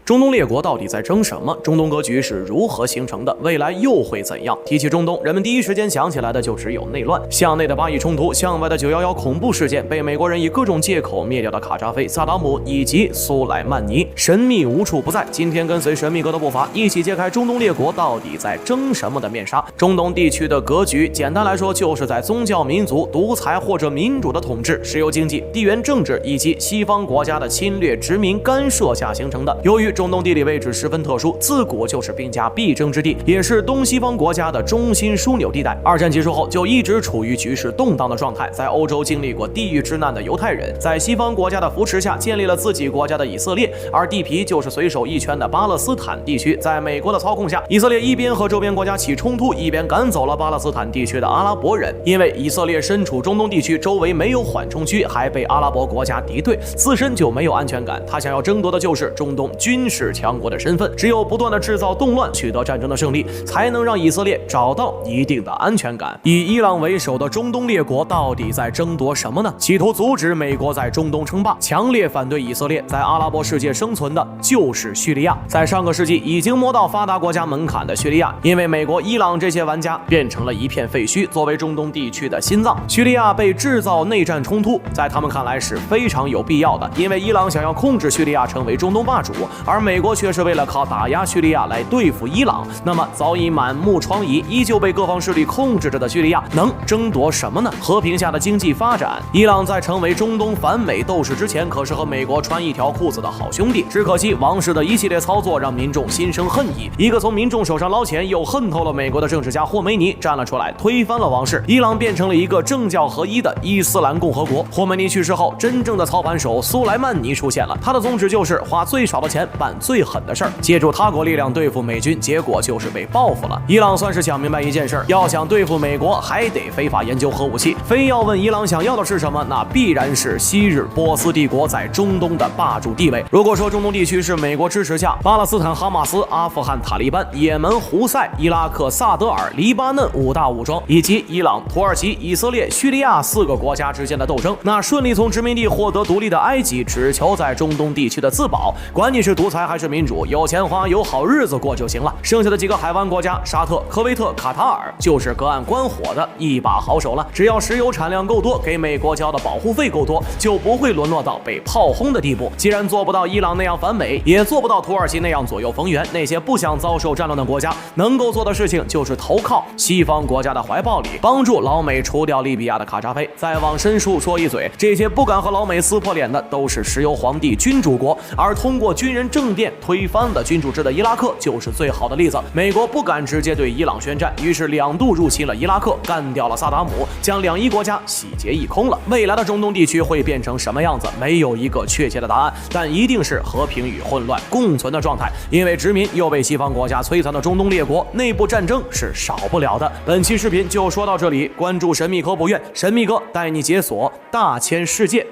中东列国到底在争什么？中东格局是如何形成的？未来又会怎样？提起中东，人们第一时间想起来的就只有内乱。向内的巴以冲突，向外的911恐怖事件，被美国人以各种借口灭掉的卡扎菲、萨达姆以及苏莱曼尼，神秘无处不在。今天跟随神秘哥的步伐，一起揭开中东列国到底在争什么的面纱。中东地区的格局，简单来说就是在宗教、民族、独裁或者民主的统治、石油经济、地缘政治以及西方国家的侵略、殖民干涉下形成的。由于中东地理位置十分特殊，自古就是兵家必争之地，也是东西方国家的中心枢纽地带。二战结束后就一直处于局势动荡的状态。在欧洲经历过地狱之难的犹太人，在西方国家的扶持下建立了自己国家的以色列，而地皮就是随手一圈的巴勒斯坦地区。在美国的操控下，以色列一边和周边国家起冲突，一边赶走了巴勒斯坦地区的阿拉伯人。因为以色列身处中东地区，周围没有缓冲区，还被阿拉伯国家敌对，自身就没有安全感。他想要争夺的就是中东军事强国的身份，只有不断的制造动乱，取得战争的胜利，才能让以色列找到一定的安全感。以伊朗为首的中东列国到底在争夺什么呢？企图阻止美国在中东称霸，强烈反对以色列在阿拉伯世界生存的就是叙利亚。在上个世纪已经摸到发达国家门槛的叙利亚，因为美国、伊朗这些玩家变成了一片废墟，作为中东地区的心脏，叙利亚被制造内战冲突，在他们看来是非常有必要的，因为伊朗想要控制叙利亚成为中东霸主，而美国却是为了靠打压叙利亚来对付伊朗。那么早已满目疮痍，依旧被各方势力控制着的叙利亚能争夺什么呢？和平下的经济发展。伊朗在成为中东反美斗士之前，可是和美国穿一条裤子的好兄弟。只可惜王室的一系列操作让民众心生恨意，一个从民众手上捞钱又恨透了美国的政治家霍梅尼站了出来，推翻了王室，伊朗变成了一个政教合一的伊斯兰共和国。霍梅尼去世后，真正的操盘手苏莱曼尼出现了，他的宗旨就是花最少的钱办最狠的事儿，借助他国力量对付美军，结果就是被报复了。伊朗算是想明白一件事，要想对付美国，还得非法研究核武器。非要问伊朗想要的是什么，那必然是昔日波斯帝国在中东的霸主地位。如果说中东地区是美国支持下巴勒斯坦哈马斯、阿富汗塔利班、也门胡塞、伊拉克萨德尔、黎巴嫩五大武装，以及伊朗、土耳其、以色列、叙利亚4个国家之间的斗争，那顺利从殖民地获得独立的埃及只求在中东地区的自保，管你是独裁还是民主，有钱花有好日子过就行了。剩下的几个海湾国家沙特、科威特、卡塔尔就是隔岸观火的一把好手了，只要石油产量够多，给美国交的保护费够多，就不会沦落到被炮轰的地步。既然做不到伊朗那样反美，也做不到土耳其那样左右逢源，那些不想遭受战乱的国家能够做的事情就是投靠西方国家的怀抱里，帮助老美除掉利比亚的卡扎菲。再往深处说一嘴，这些不敢和老美撕破脸的都是石油皇帝君主国，而通过军人政变推翻了君主制的伊拉克就是最好的例子。美国不敢直接对伊朗宣战，于是2度入侵了伊拉克，干掉了萨达姆，将两伊国家洗劫一空了。未来的中东地区会变成什么样子，没有一个确切的答案，但一定是和平与混乱共存的状态。因为殖民又被西方国家摧残的中东列国，内部战争是少不了的。本期视频就说到这里，关注神秘科普院，神秘哥带你解锁大千世界。